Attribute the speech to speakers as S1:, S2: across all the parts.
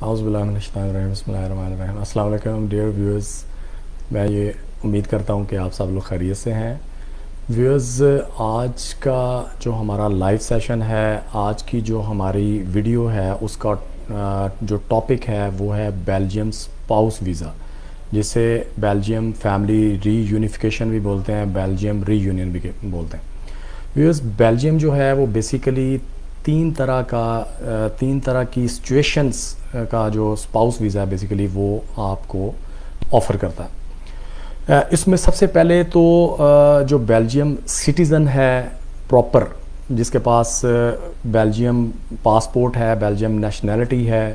S1: बिस्मिल्लाहिर्रहमानिर्रहीम। अस्सलाम वालेकुम डियर व्यूअर्स, मैं ये उम्मीद करता हूँ कि आप सब लोग खैरियत से हैं। व्यूअर्स, आज का जो हमारा लाइव सेशन है, आज की जो हमारी वीडियो है, उसका जो टॉपिक है वो है बेल्जियम स्पाउस वीज़ा, जिसे बेल्जियम फैमिली रीयूनिफिकेशन भी बोलते हैं, बेल्जियम रीयूनियन भी बोलते हैं। व्यूअर्स, बेल्जियम जो है वो बेसिकली तीन तरह की सिचुएशंस का जो स्पाउस वीज़ा है बेसिकली वो आपको ऑफ़र करता है। इसमें सबसे पहले तो जो बेल्जियम सिटीज़न है प्रॉपर, जिसके पास बेल्जियम पासपोर्ट है, बेल्जियम नेशनैलिटी है,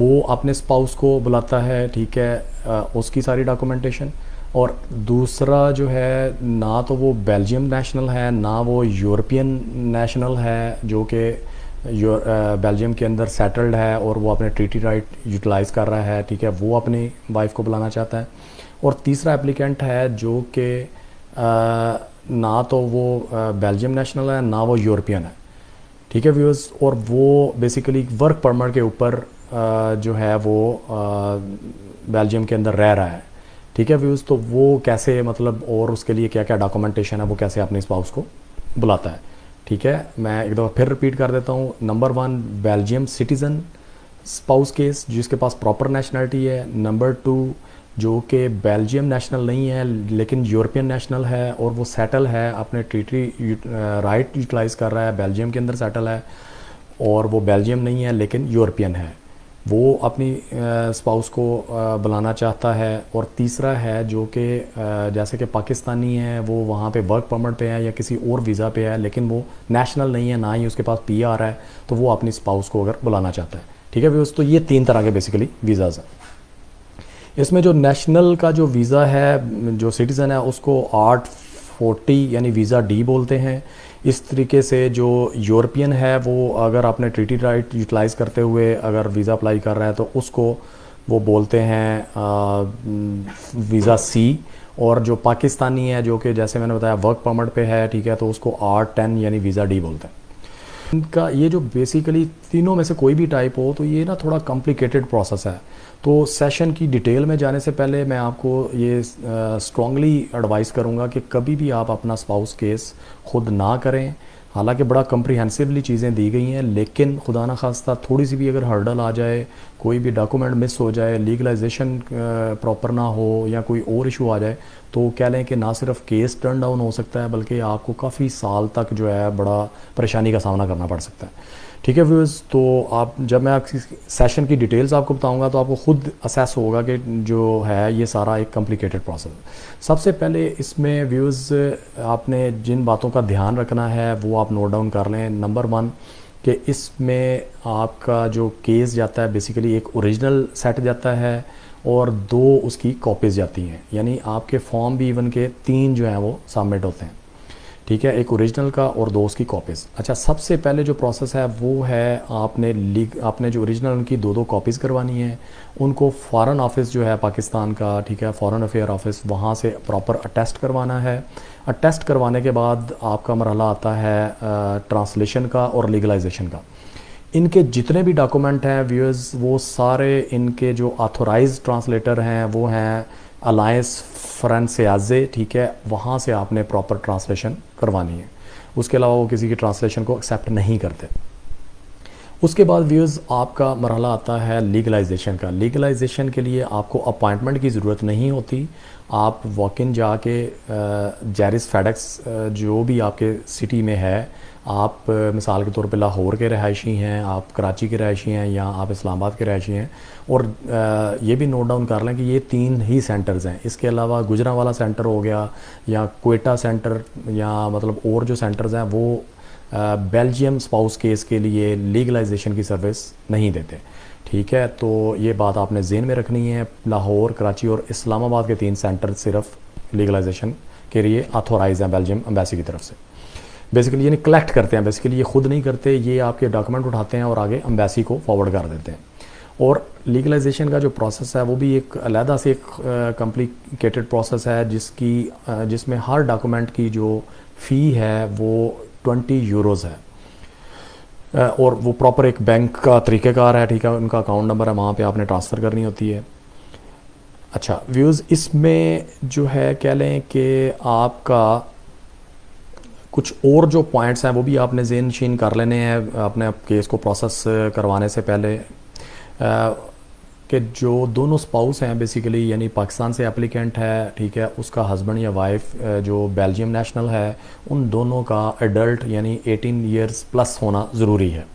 S1: वो अपने स्पाउस को बुलाता है, ठीक है, उसकी सारी डॉक्यूमेंटेशन। और दूसरा जो है, ना तो वो बेल्जियम नेशनल है ना वो यूरोपियन नेशनल है जो कि बेल्जियम के अंदर सेटल्ड है और वो अपने ट्रीटी राइट यूटिलाइज़ कर रहा है, ठीक है, वो अपनी वाइफ को बुलाना चाहता है। और तीसरा एप्लीकेंट है जो कि ना तो वो बेल्जियम नेशनल है ना वो यूरोपियन है, ठीक है व्यूअर्स, और वो बेसिकली वर्क परमिट के ऊपर जो है वो बेल्जियम के अंदर रह रहा है, ठीक है व्यूज़। तो वो कैसे, मतलब, और उसके लिए क्या क्या डॉक्यूमेंटेशन है, वो कैसे अपने स्पाउस को बुलाता है, ठीक है। मैं एक दफ़ा फिर रिपीट कर देता हूँ। Number 1, Belgium citizen spouse case जिसके पास प्रॉपर नेशनलिटी है। नंबर 2, जो कि बेल्जियम नेशनल नहीं है लेकिन यूरोपियन नेशनल है और वो सेटल है, अपने ट्रीटी राइट यूटिलाइज़ कर रहा है, बेल्जियम के अंदर सेटल है, और वो बेल्जियम नहीं है लेकिन यूरोपियन है, वो अपनी स्पाउस को बुलाना चाहता है। और तीसरा है जो कि जैसे कि पाकिस्तानी है, वो वहाँ पे वर्क परमिट पे है या किसी और वीज़ा पे है लेकिन वो नेशनल नहीं है, ना ही उसके पास पीआर है, तो वो अपनी स्पाउस को अगर बुलाना चाहता है, ठीक है व्यूअर्स। तो ये 3 तरह के बेसिकली वीज़ाज़ हैं। इसमें जो नेशनल का जो वीज़ा है, जो सिटीज़न है, उसको 840 यानी वीज़ा डी बोलते हैं। इस तरीके से जो यूरोपियन है वो अगर अपने ट्रीटी राइट यूटिलाइज़ करते हुए अगर वीज़ा अप्लाई कर रहा है तो उसको वो बोलते हैं वीज़ा सी। और जो पाकिस्तानी है, जो कि जैसे मैंने बताया वर्क परमिट पे है, ठीक है, तो उसको 810 यानी वीज़ा डी बोलते हैं। इनका ये जो बेसिकली तीनों में से कोई भी टाइप हो तो ये ना थोड़ा कॉम्प्लिकेटेड प्रोसेस है। तो सेशन की डिटेल में जाने से पहले मैं आपको ये स्ट्रांगली एडवाइस करूँगा कि कभी भी आप अपना स्पाउस केस खुद ना करें। हालांकि बड़ा कम्प्रीहेंसिवली चीज़ें दी गई हैं, लेकिन खुदा ना खास्ता थोड़ी सी भी अगर हर्डल आ जाए, कोई भी डॉक्यूमेंट मिस हो जाए, लीगलाइजेशन प्रॉपर ना हो या कोई और इशू आ जाए, तो कह लें कि ना सिर्फ केस टर्न डाउन हो सकता है बल्कि आपको काफ़ी साल तक जो है बड़ा परेशानी का सामना करना पड़ सकता है, ठीक है व्यूअर्स। तो आप जब मैं आपकी सेशन की डिटेल्स आपको बताऊंगा तो आपको खुद असेस होगा कि जो है ये सारा एक कॉम्प्लिकेटेड प्रोसेस है। सबसे पहले इसमें व्यूअर्स आपने जिन बातों का ध्यान रखना है वो आप नोट डाउन कर लें। नंबर 1 कि इसमें आपका जो केस जाता है बेसिकली एक ओरिजिनल सेट जाता है और 2 उसकी कॉपीज़ जाती हैं, यानी आपके फॉर्म भी इवन के 3 जो हैं वो सबमिट होते हैं, ठीक है, एक ओरिजिनल का और 2 उसकी कॉपीज़। अच्छा, सबसे पहले जो प्रोसेस है वो है आपने जो ओरिजिनल उनकी 2 कॉपीज़ करवानी है, उनको फ़ॉरेन ऑफिस जो है पाकिस्तान का, ठीक है, फ़ॉरेन अफेयर ऑफिस, वहाँ से प्रॉपर अटेस्ट करवाना है। अटेस्ट करवाने के बाद आपका मरहला आता है ट्रांसलेशन का और लीगलाइजेशन का। इनके जितने भी डॉक्यूमेंट हैं व्यूअर्स, वो सारे इनके जो ऑथोराइज ट्रांसलेटर हैं वो हैं अलायंस फ्रांसेज़े, ठीक है, वहाँ से आपने प्रॉपर ट्रांसलेशन करवानी है। उसके अलावा वो किसी की ट्रांसलेशन को एक्सेप्ट नहीं करते। उसके बाद व्यूअर्स आपका मरहला आता है लीगलाइजेशन का। लीगलाइजेशन के लिए आपको अपॉइंटमेंट की ज़रूरत नहीं होती, आप वॉक इन जाके जैरिस फेडेक्स जो भी आपके सिटी में है, आप मिसाल के तौर पे लाहौर के रहायशी हैं, आप कराची के रहायशी हैं या आप इस्लामाबाद के रहायशी हैं, और ये भी नोट डाउन कर लें कि ये 3 ही सेंटर्स हैं। इसके अलावा गुजरांवाला सेंटर हो गया या क्वेटा सेंटर या मतलब और जो सेंटर्स हैं वो बेल्जियम स्पाउस केस के लिए लीगलाइजेशन की सर्विस नहीं देते, ठीक है। तो ये बात आपने ज़हन में रखनी है। लाहौर, कराची और इस्लामाबाद के 3 सेंटर सिर्फ लीगलाइजेशन के लिए ऑथोराइज हैं बेल्जियम एम्बेसी की तरफ से। बेसिकली यानी कलेक्ट करते हैं, बेसिकली ये खुद नहीं करते, ये आपके डॉक्यूमेंट उठाते हैं और आगे एम्बेसी को फॉरवर्ड कर देते हैं। और लीगलाइजेशन का जो प्रोसेस है वो भी एक अलहदा से एक कॉम्प्लिकेटेड प्रोसेस है जिसमें हर डॉक्यूमेंट की जो फ़ी है वो 20 यूरोज़ है। और वो प्रॉपर एक बैंक का तरीक़ेकार है, ठीक है, उनका अकाउंट नंबर है, वहाँ पे आपने ट्रांसफ़र करनी होती है। अच्छा व्यूज़, इसमें जो है कह लें कि आपका कुछ और जो पॉइंट्स हैं वो भी आपने ज़हन नशीन कर लेने हैं अपने केस को प्रोसेस करवाने से पहले, कि जो दोनों स्पाउस हैं बेसिकली, यानी पाकिस्तान से एप्लीकेंट है, ठीक है, उसका हस्बैंड या वाइफ जो बेल्जियम नेशनल है, उन दोनों का एडल्ट यानी 18 ईयर्स प्लस होना ज़रूरी है,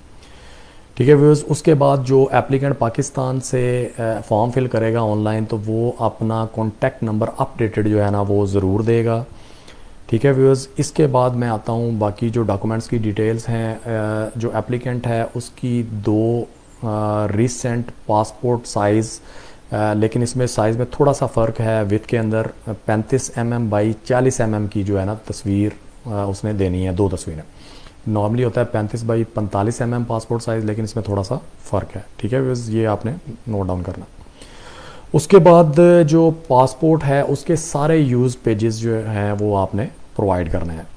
S1: ठीक है व्यूअर्स। उसके बाद जो एप्लीकेंट पाकिस्तान से फॉर्म फिल करेगा ऑनलाइन, तो वो अपना कॉन्टैक्ट नंबर अपडेटेड जो है ना वो ज़रूर देगा, ठीक है व्यूअर्स। इसके बाद मैं आता हूँ बाकी जो डॉक्यूमेंट्स की डिटेल्स हैं। जो एप्लीकेंट है उसकी 2 रिसेंट पासपोर्ट साइज़, लेकिन इसमें साइज़ में थोड़ा सा फ़र्क है, विथ के अंदर 35 mm बाई 40 mm की जो है ना तस्वीर उसने देनी है, 2 तस्वीरें। नॉर्मली होता है 35 बाई 45 mm पासपोर्ट साइज़, लेकिन इसमें थोड़ा सा फ़र्क है, ठीक है व्यूअर्स, ये आपने नोट डाउन करना। उसके बाद जो पासपोर्ट है उसके सारे यूज़ पेजेस जो हैं वो आपने प्रोवाइड करने हैं।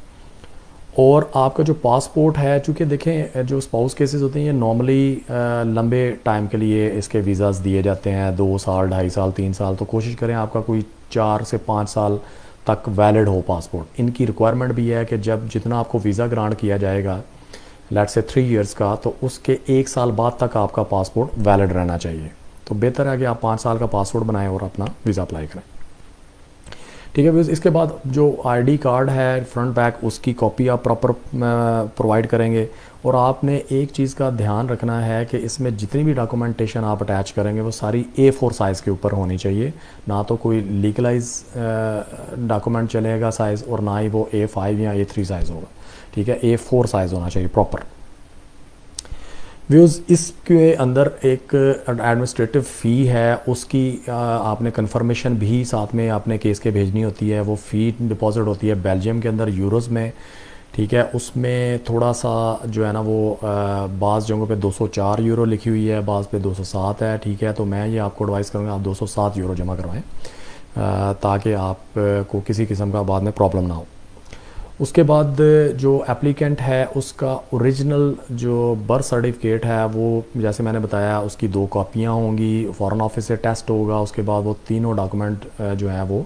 S1: और आपका जो पासपोर्ट है, चूँकि देखें जो स्पाउस केसेस होते हैं ये नॉर्मली लंबे टाइम के लिए इसके वीज़ाज़ दिए जाते हैं, 2 साल, 2.5 साल, 3 साल, तो कोशिश करें आपका कोई 4 से 5 साल तक वैलिड हो पासपोर्ट। इनकी रिक्वायरमेंट भी है कि जब जितना आपको वीज़ा ग्रांट किया जाएगा, लेट्स से 3 इयर्स का, तो उसके 1 साल बाद तक आपका पासपोर्ट वैलिड रहना चाहिए। तो बेहतर है कि आप 5 साल का पासपोर्ट बनाएं और अपना वीज़ा अप्लाई करें, ठीक है। इसके बाद जो आईडी कार्ड है फ्रंट बैक, उसकी कॉपी आप प्रॉपर प्रोवाइड करेंगे। और आपने एक चीज़ का ध्यान रखना है कि इसमें जितनी भी डॉक्यूमेंटेशन आप अटैच करेंगे वो सारी A4 साइज़ के ऊपर होनी चाहिए, ना तो कोई लीगलाइज डॉक्यूमेंट चलेगा साइज़, और ना ही वो A5 या A3 साइज़ होगा, ठीक है। A4 साइज़ होना चाहिए प्रॉपर। व्यूज़, इसके अंदर एक एडमिनिस्ट्रेटिव फ़ी है, उसकी आपने कंफर्मेशन भी साथ में आपने केस के भेजनी होती है। वो फ़ी डिपॉजिट होती है बेल्जियम के अंदर यूरोज़ में, ठीक है। उसमें थोड़ा सा जो है ना वो बाज़ जगहों पे 204 यूरो लिखी हुई है, बाज़ पे 207 है, ठीक है। तो मैं ये आपको एडवाइस करूँगा आप 207 यूरो जमा करवाएं, ताकि आपको किसी किस्म का बाद में प्रॉब्लम ना हो। उसके बाद जो एप्लीकेंट है उसका ओरिजिनल जो बर्थ सर्टिफिकेट है, वो जैसे मैंने बताया उसकी 2 कॉपियाँ होंगी, फ़ॉरेन ऑफिस से टेस्ट होगा, उसके बाद वो तीनों डॉक्यूमेंट जो हैं वो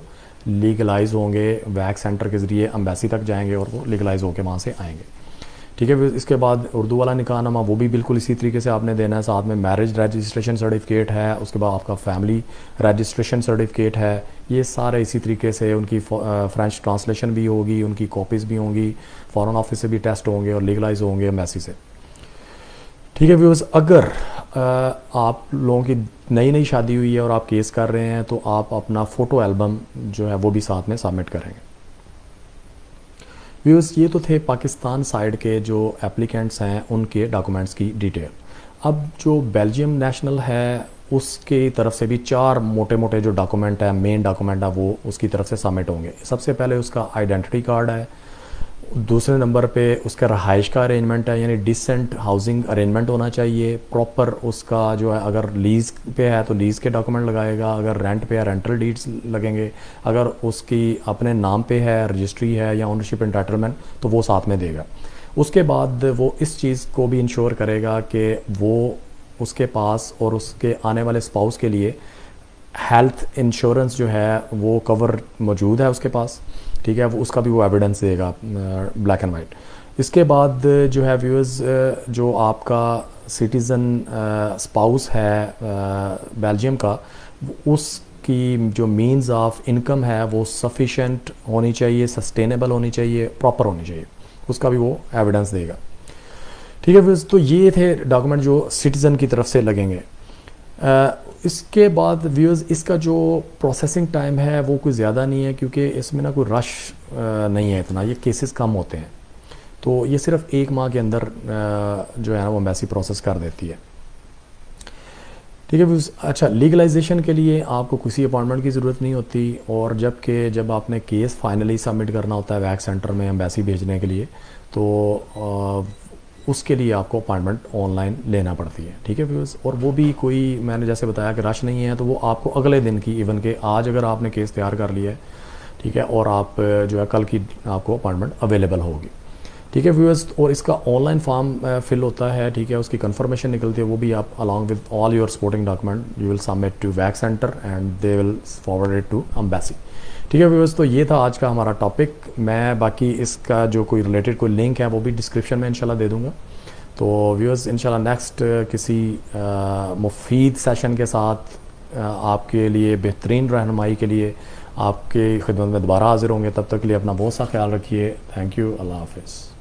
S1: लीगलाइज होंगे, वैक्स सेंटर के ज़रिए एम्बेसी तक जाएंगे और वो लीगलाइज होकर वहाँ से आएंगे, ठीक है। इसके बाद उर्दू वाला निकाहनामा वो भी बिल्कुल इसी तरीके से आपने देना है। साथ में मैरिज रजिस्ट्रेशन सर्टिफिकेट है, उसके बाद आपका फैमिली रजिस्ट्रेशन सर्टिफिकेट है, ये सारे इसी तरीके से उनकी फ्रेंच ट्रांसलेशन भी होगी, उनकी कॉपीज़ भी होंगी, फ़ॉरेन ऑफिस से भी टेस्ट होंगे और लीगलाइज होंगे एम्बेसी से, ठीक है व्यूअर्स। अगर आप लोगों की नई शादी हुई है और आप केस कर रहे हैं, तो आप अपना फ़ोटो एल्बम जो है वो भी साथ में सबमिट करेंगे। व्यूअर्स, ये तो थे पाकिस्तान साइड के जो एप्लीकेंट्स हैं उनके डॉक्यूमेंट्स की डिटेल। अब जो बेल्जियम नेशनल है उसकी तरफ से भी 4 मोटे मोटे जो डॉक्यूमेंट है, मेन डॉक्यूमेंट है, वो उसकी तरफ से सबमिट होंगे। सबसे पहले उसका आइडेंटिटी कार्ड है, दूसरे नंबर पे उसका रहाइश का अरेंजमेंट है, यानी डिसेंट हाउसिंग अरेंजमेंट होना चाहिए प्रॉपर। उसका जो है अगर लीज़ पे है तो लीज़ के डॉक्यूमेंट लगाएगा, अगर रेंट पे है रेंटल डीड्स लगेंगे, अगर उसकी अपने नाम पे है, रजिस्ट्री है या ओनरशिप एंटाइटलमेंट, तो वो साथ में देगा। उसके बाद वो इस चीज़ को भी इंश्योर करेगा कि वो उसके पास और उसके आने वाले स्पाउस के लिए हेल्थ इंश्योरेंस जो है वो कवर मौजूद है उसके पास, ठीक है। वो उसका भी वो एविडेंस देगा ब्लैक एंड वाइट। इसके बाद जो है व्यूअर्स, जो आपका सिटीज़न स्पाउस है बेल्जियम का, उसकी जो मीन्स ऑफ इनकम है वो सफिशेंट होनी चाहिए, सस्टेनेबल होनी चाहिए, प्रॉपर होनी चाहिए, उसका भी वो एविडेंस देगा, ठीक है व्यूअर्स। तो ये थे डॉक्यूमेंट जो सिटीज़न की तरफ से लगेंगे। इसके बाद व्यूअर्स, इसका जो प्रोसेसिंग टाइम है वो कोई ज़्यादा नहीं है, क्योंकि इसमें ना कोई रश नहीं है इतना, ये केसेस कम होते हैं, तो ये सिर्फ 1 माह के अंदर जो है ना वो एम्बेसी प्रोसेस कर देती है, ठीक है व्यूअर्स। अच्छा, लीगलाइजेशन के लिए आपको किसी अपॉइंटमेंट की ज़रूरत नहीं होती, और जब आपने केस फाइनली सबमिट करना होता है वैक्स सेंटर में एम्बेसी भेजने के लिए, तो उसके लिए आपको अपॉइंटमेंट ऑनलाइन लेना पड़ती है, ठीक है व्यूअर्स। और वो भी कोई, मैंने जैसे बताया कि रश नहीं है, तो वो आपको अगले दिन की, इवन के आज अगर आपने केस तैयार कर लिया है, ठीक है, और आप जो है कल की आपको अपॉइंटमेंट अवेलेबल होगी। ठीक है व्यूअर्स। और इसका ऑनलाइन फॉर्म फिल होता है, ठीक है, उसकी कंफर्मेशन निकलती है, वो भी आप along with all your supporting document you will submit to vax centre and they will forward it to embassy. ठीक है व्यूअर्स, तो ये था आज का हमारा टॉपिक। मैं बाकी इसका जो कोई रिलेटेड कोई लिंक है वो भी डिस्क्रिप्शन में इंशाल्लाह दे दूंगा। तो व्यूअर्स इंशाल्लाह नेक्स्ट किसी मुफीद सेशन के साथ आपके लिए बेहतरीन रहनुमाई के लिए आपके खिदमत में दोबारा हाजिर होंगे। तब तक के लिए अपना बहुत सा ख्याल रखिए। Thank you. अल्लाह हाफिज़।